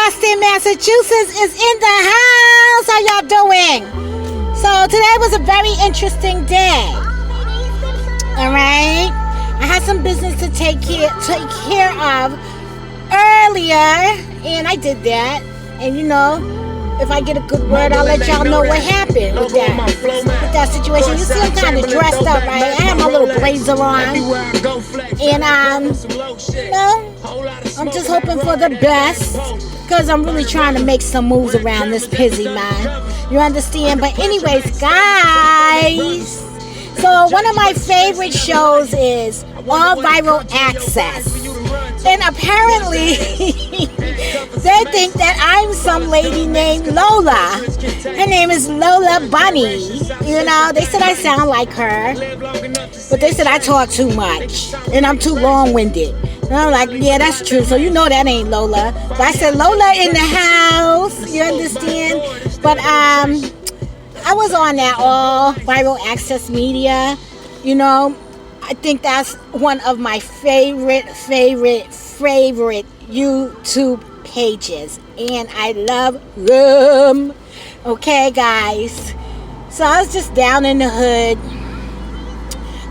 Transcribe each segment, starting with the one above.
Boston, Massachusetts is in the house. How y'all doing? So today was a very interesting day. Alright? I had some business to take care of earlier, and I did that. And you know, if I get a good word, I'll let y'all know what happened with that situation. You see, I'm kind of dressed up, right? I have my little blazer on, and you know, I'm just hoping for the best, because I'm really trying to make some moves around this pizzy, man. You understand? But anyways, guys, so one of my favorite shows is All Viral Access. And apparently, they think that I'm some lady named Lola. Her name is Lola Bunny. You know, they said I sound like her. But they said I talk too much. And I'm too long-winded. And I'm like, yeah, that's true. So you know that ain't Lola. But I said, Lola in the house. You understand? But I was on that All Viral Access Media. You know, I think that's one of my favorite YouTube pages, and I love them. Okay, guys. So I was just down in the hood.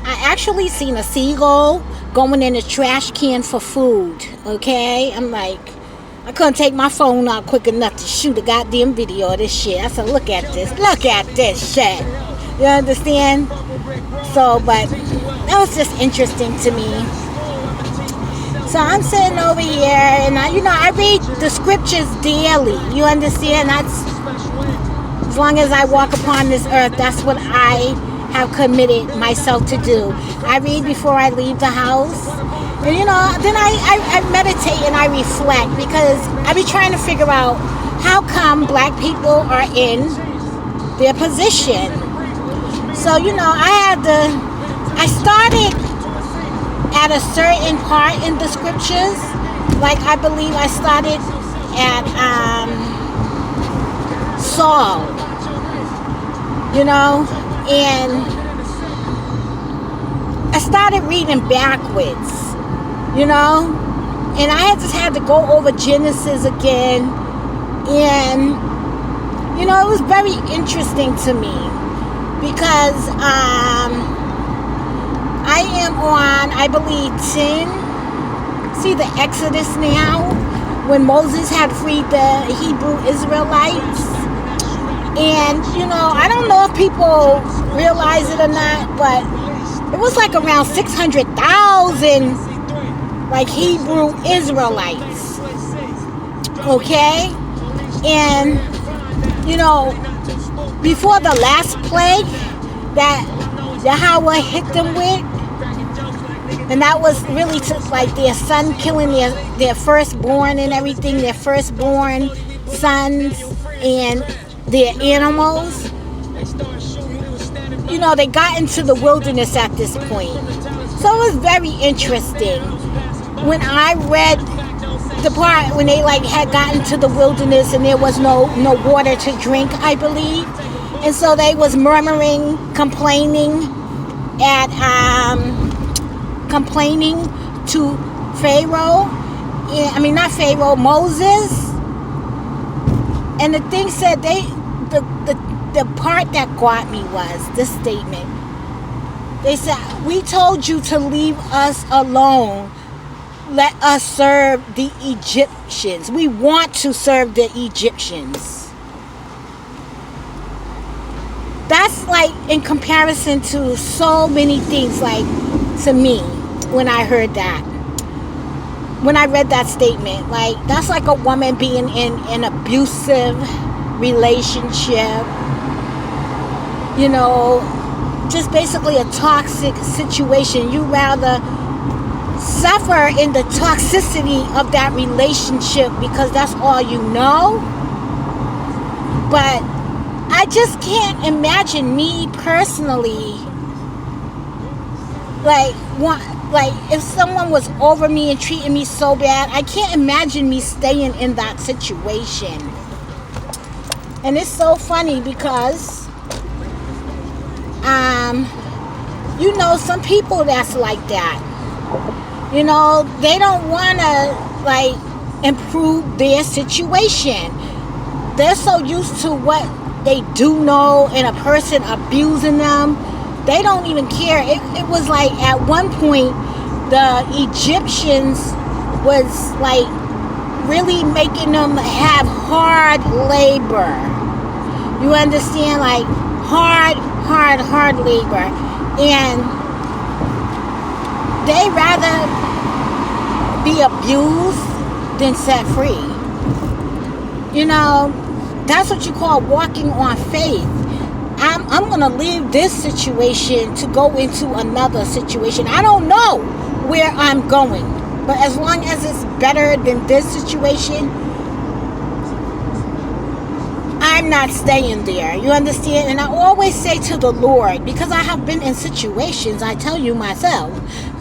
I actually seen a seagull going in a trash can for food. Okay, I'm like, I couldn't take my phone out quick enough to shoot a goddamn video of this shit. I said, look at this shit. You understand? So, but that was just interesting to me. So I'm sitting over here, and I read the scriptures daily. You understand? That's, as long as I walk upon this earth, that's what I have committed myself to do. I read before I leave the house. And then I meditate and I reflect, because I be trying to figure out how come black people are in their position. So, I started at a certain part in the scriptures. Like, I believe I started at Saul, and I started reading backwards, and I just had to go over Genesis again, and it was very interesting to me, because I am on, I believe, 10. See the Exodus now, when Moses had freed the Hebrew Israelites. And, I don't know if people realize it or not, but it was like around 600,000, like, Hebrew Israelites. Okay? And, before the last plague that Yahweh hit them with, and that was really like their son killing their firstborn and everything, their firstborn sons and their animals. They got into the wilderness at this point. So it was very interesting when I read the part when they had gotten to the wilderness and there was no water to drink, I believe. And so they was murmuring, complaining to Pharaoh. Not Pharaoh, Moses. And the thing said, the part that got me was this statement. They said, we told you to leave us alone. Let us serve the Egyptians. We want to serve the Egyptians. That's like in comparison to so many things, like, to me, when I heard that. When I read that statement, like, that's like a woman being in an abusive relationship, just basically a toxic situation. You rather suffer in the toxicity of that relationship because that's all you know. But I just can't imagine me personally, like if someone was over me and treating me so bad, I can't imagine me staying in that situation. And it's so funny because some people that's like that. They don't want to, like, improve their situation. They're so used to what they do know and a person abusing them. They don't even care. It was like at one point the Egyptians was like really making them have hard labor. You understand? Like hard labor. And they rather be abused than set free. You know, that's what you call walking on faith. I'm going to leave this situation to go into another situation. I don't know where I'm going, but as long as it's better than this situation, I'm not staying there. You understand? And I always say to the Lord, because I have been in situations, I tell you myself,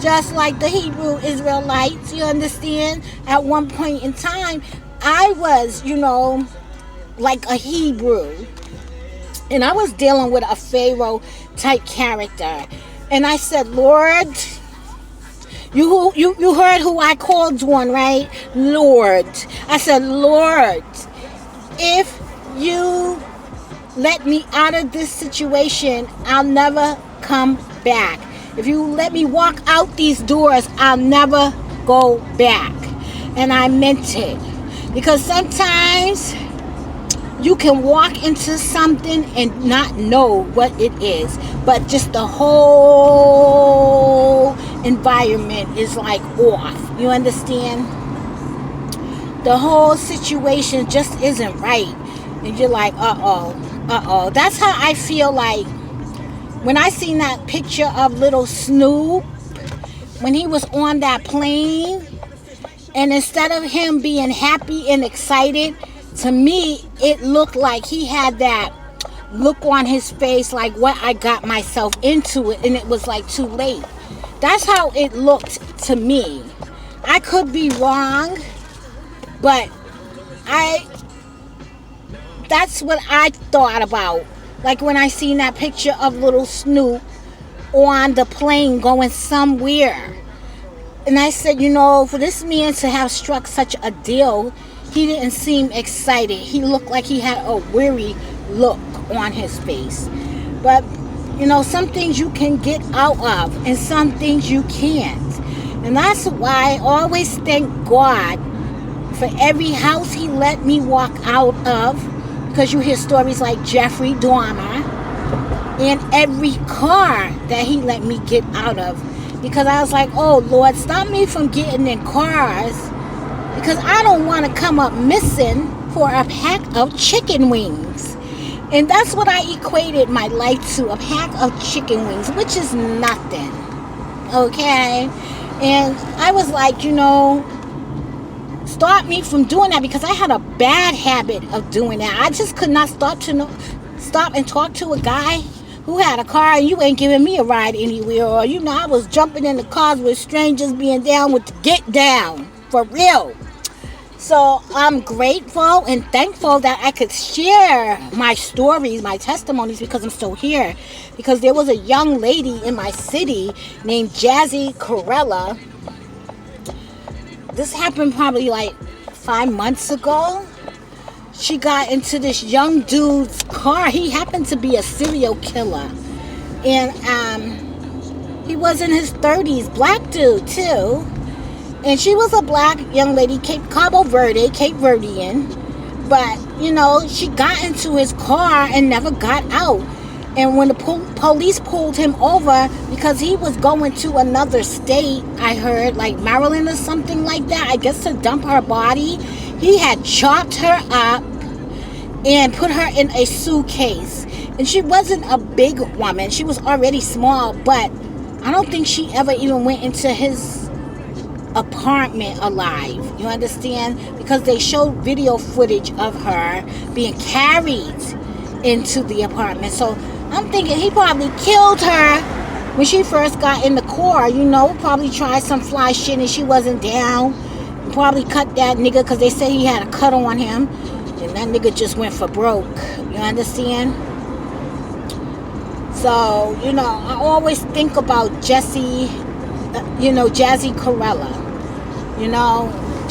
just like the Hebrew Israelites, you understand? At one point in time, I was, like a Hebrew. And I was dealing with a Pharaoh type character. And I said, Lord, you heard who I called one, right? Lord. I said, Lord, if you let me out of this situation, I'll never come back. If you let me walk out these doors, I'll never go back. And I meant it. Because sometimes you can walk into something and not know what it is, but just the whole environment is like off. You understand? The whole situation just isn't right. And you're like, uh-oh. That's how I feel like when I seen that picture of little Snoop, when he was on that plane, and instead of him being happy and excited, to me, it looked like he had that look on his face like what I got myself into it, and it was like too late. That's how it looked to me. I could be wrong, but that's what I thought about. Like when I seen that picture of little Snoop on the plane going somewhere. And I said, for this man to have struck such a deal, he didn't seem excited. He looked like he had a weary look on his face. But, some things you can get out of and some things you can't. And that's why I always thank God for every house he let me walk out of. Because you hear stories like Jeffrey Dahmer. And every car that he let me get out of. Because I was like, oh, Lord, stop me from getting in cars. Because I don't want to come up missing for a pack of chicken wings. And that's what I equated my life to, a pack of chicken wings, which is nothing. Okay? And I was like, stop me from doing that, because I had a bad habit of doing that. I just could not stop and talk to a guy who had a car and you ain't giving me a ride anywhere. Or, I was jumping in the cars with strangers being down with the get down. For real. So I'm grateful and thankful that I could share my stories, my testimonies, because I'm still here. Because there was a young lady in my city named Jazzy Corella. This happened probably like 5 months ago. She got into this young dude's car. He happened to be a serial killer. And he was in his 30s, black dude too. And she was a black young lady, Cape Verdean. But, she got into his car and never got out. And when the police pulled him over, because he was going to another state, I heard, like Maryland or something like that, I guess to dump her body, he had chopped her up and put her in a suitcase. And she wasn't a big woman. She was already small, but I don't think she ever even went into his apartment alive. You understand? Because they showed video footage of her being carried into the apartment. So I'm thinking he probably killed her when she first got in the car. Probably tried some fly shit and she wasn't down. Probably cut that nigga, because they say he had a cut on him. And that nigga just went for broke. You understand? So, I always think about Jazzy Corella.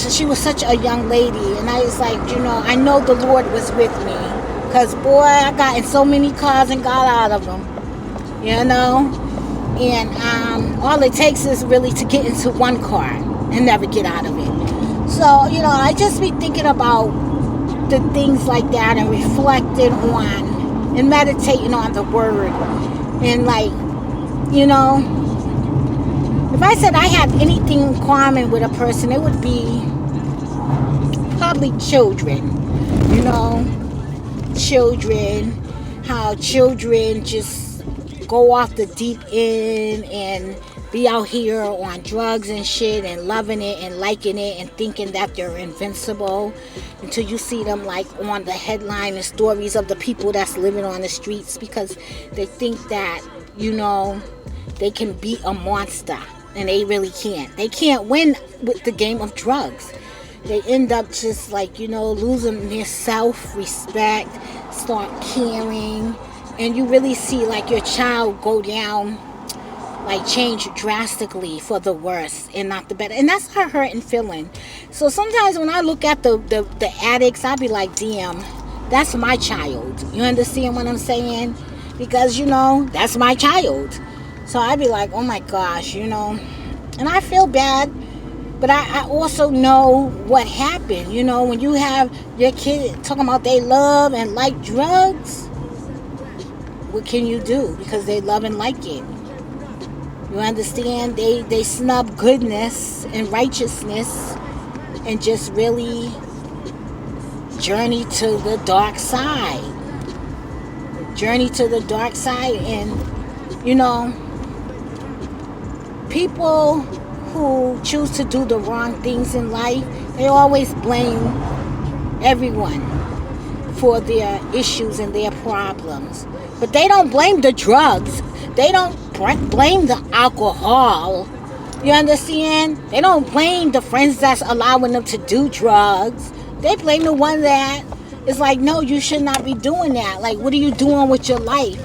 she was such a young lady, and I was like, I know the Lord was with me, because boy, I got in so many cars and got out of them, and all it takes is really to get into one car and never get out of it. So I just be thinking about the things like that and reflecting on and meditating on the word, and like, if I said I had anything in common with a person, it would be probably children. Children, how children just go off the deep end and be out here on drugs and shit and loving it and liking it and thinking that they're invincible, until you see them like on the headline and stories of the people that's living on the streets, because they think that they can beat a monster, and they really can't. They can't win with the game of drugs. They end up just like losing their self-respect, start caring, and you really see like your child go down, like change drastically for the worse and not the better. And that's a hurting feeling. So sometimes when I look at the addicts, I be like, damn, that's my child. You understand what I'm saying? Because that's my child. So I be like, oh my gosh, and I feel bad, but I also know what happened. When you have your kid talking about they love and like drugs, what can you do? Because they love and like it. You understand? They snub goodness and righteousness and just really journey to the dark side. Journey to the dark side. And, people who choose to do the wrong things in life, they always blame everyone for their issues and their problems. But they don't blame the drugs. They don't blame the alcohol. You understand? They don't blame the friends that's allowing them to do drugs. They blame the one that is like, no, you should not be doing that. Like, what are you doing with your life?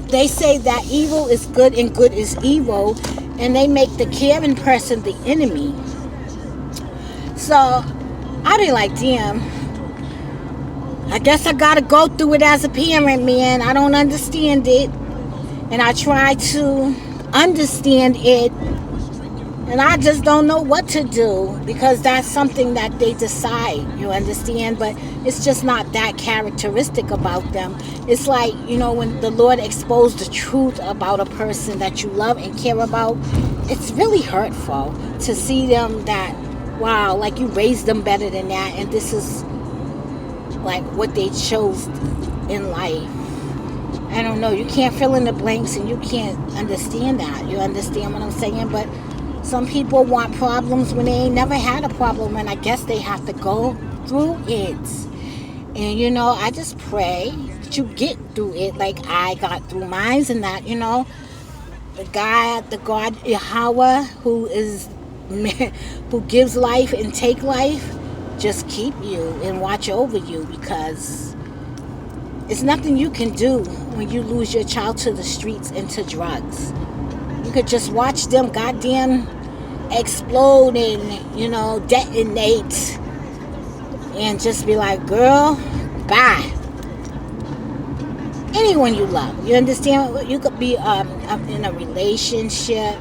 They say that evil is good and good is evil, and they make the caring person the enemy. So I be like, damn, I guess I gotta go through it as a parent, man. I don't understand it, and I try to understand it, and I just don't know what to do, because that's something that they decide, you understand? But it's just not that characteristic about them. It's like, when the Lord exposed the truth about a person that you love and care about, it's really hurtful to see them that, wow, like you raised them better than that, and this is like what they chose in life. I don't know, you can't fill in the blanks, and you can't understand that. You understand what I'm saying? But some people want problems when they ain't never had a problem, and I guess they have to go through it. And I just pray that you get through it like I got through mine, and that the God Yahweh, who gives life and take life, just keep you and watch over you, because it's nothing you can do when you lose your child to the streets and to drugs. You could just watch them goddamn explode and, detonate, and just be like, girl, bye. Anyone you love, you understand? You could be in a relationship,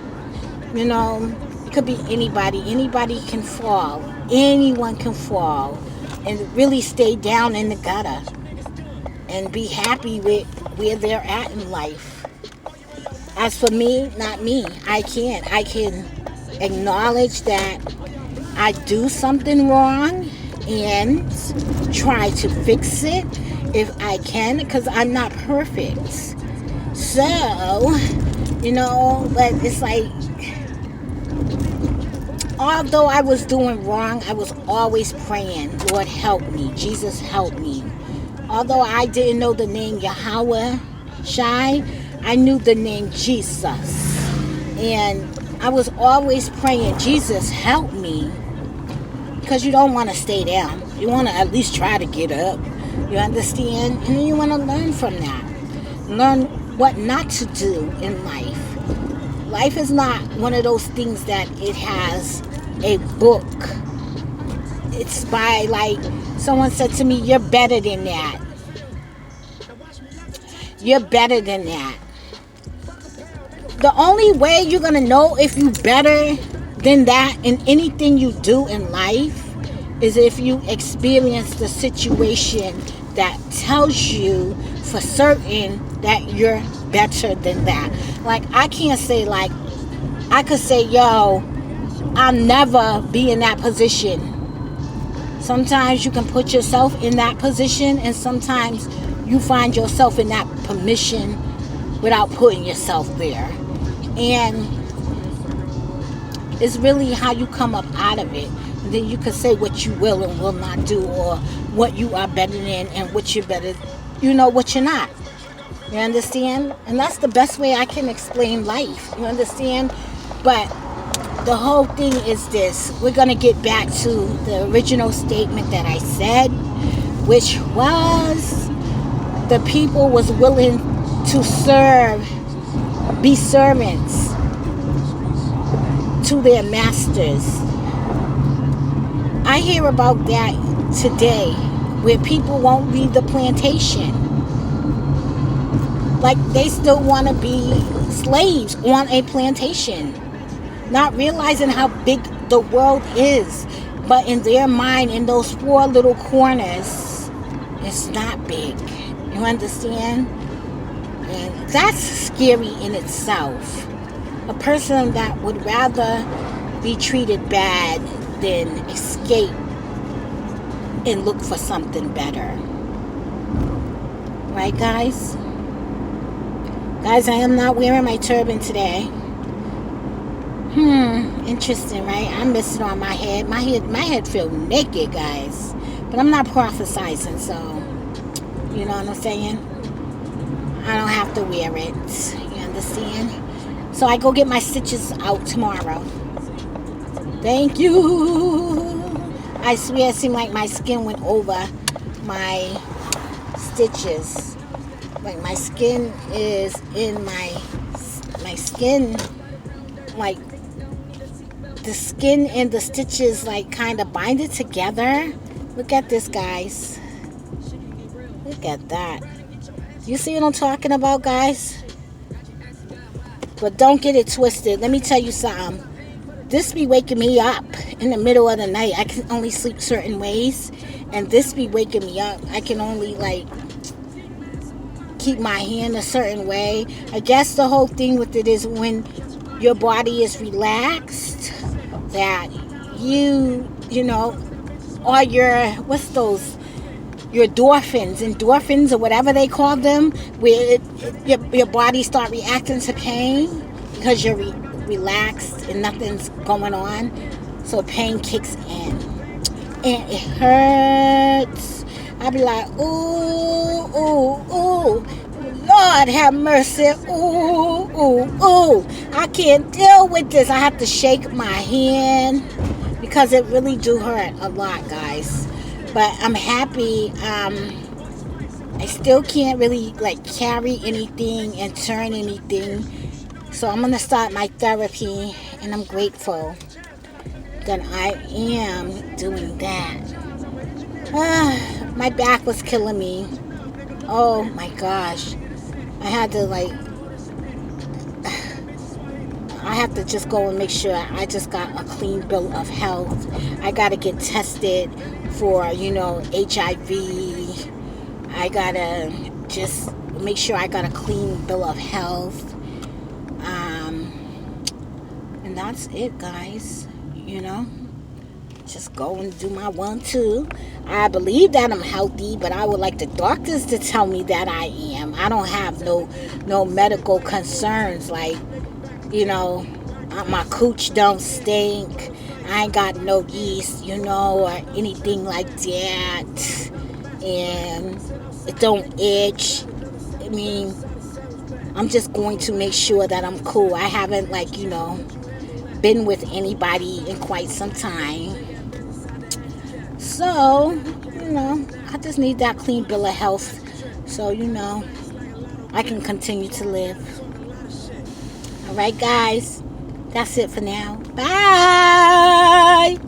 it could be anybody. Anybody can fall. Anyone can fall and really stay down in the gutter and be happy with where they're at in life. As for me, not me. I can acknowledge that I do something wrong and try to fix it if I can, because I'm not perfect. So, but it's like, although I was doing wrong, I was always praying, Lord, help me. Jesus, help me. Although I didn't know the name Yahweh Shai, I knew the name Jesus. And I was always praying, Jesus, help me. Because you don't want to stay down. You want to at least try to get up. You understand? And then you want to learn from that. Learn what not to do in life. Life is not one of those things that it has a book. It's by, like, someone said to me, you're better than that. You're better than that. The only way you're going to know if you're better than that in anything you do in life is if you experience the situation that tells you for certain that you're better than that. Like, I can't say, like, I could say, yo, I'll never be in that position. Sometimes you can put yourself in that position, and sometimes you find yourself in that position without putting yourself there. And it's really how you come up out of it. And then you can say what you will and will not do, or what you are better than and what you're better, what you're not. You understand? And that's the best way I can explain life. You understand? But the whole thing is this. We're going to get back to the original statement that I said, which was the people was willing to be servants to their masters. I hear about that today, where people won't leave the plantation. Like, they still want to be slaves on a plantation, not realizing how big the world is. But in their mind, in those 4 little corners, it's not big. You understand? And that's scary in itself. A person that would rather be treated bad than escape and look for something better. Right, guys? Guys, I am not wearing my turban today. Interesting, right? I miss it on my head. My head feel naked, guys. But I'm not prophesizing, so you know what I'm saying? I don't have to wear it. You understand? So I go get my stitches out tomorrow. Thank you. I swear it seemed like my skin went over my stitches. Like, my skin is in my skin, like, the skin and the stitches, like, kind of binded together. Look at this, guys. Look at that. You see what I'm talking about, guys? But don't get it twisted. Let me tell you something. This be waking me up in the middle of the night. I can only sleep certain ways, and this be waking me up. I can only, like, keep my hand a certain way. I guess the whole thing with it is when your body is relaxed, that you know, all your, what's those, your endorphins or whatever they call them, where your body start reacting to pain because you're relaxed and nothing's going on. So pain kicks in and it hurts. I be like, ooh, ooh, ooh, Lord have mercy, ooh, ooh, ooh. I can't deal with this. I have to shake my hand because it really do hurt a lot, guys. But I'm happy. I still can't really, like, carry anything and turn anything. So I'm going to start my therapy, and I'm grateful that I am doing that. My back was killing me. Oh my gosh. I had to just go and make sure I just got a clean bill of health. I got to get tested for, HIV. I got to just make sure I got a clean bill of health. And that's it, guys. Just go and do my 1-2. I believe that I'm healthy, but I would like the doctors to tell me that I am. I don't have no medical concerns, like, my cooch don't stink. I ain't got no yeast, or anything like that. And it don't itch. I mean, I'm just going to make sure that I'm cool. I haven't, been with anybody in quite some time. So, I just need that clean bill of health so, I can continue to live. All right, guys. That's it for now. Bye.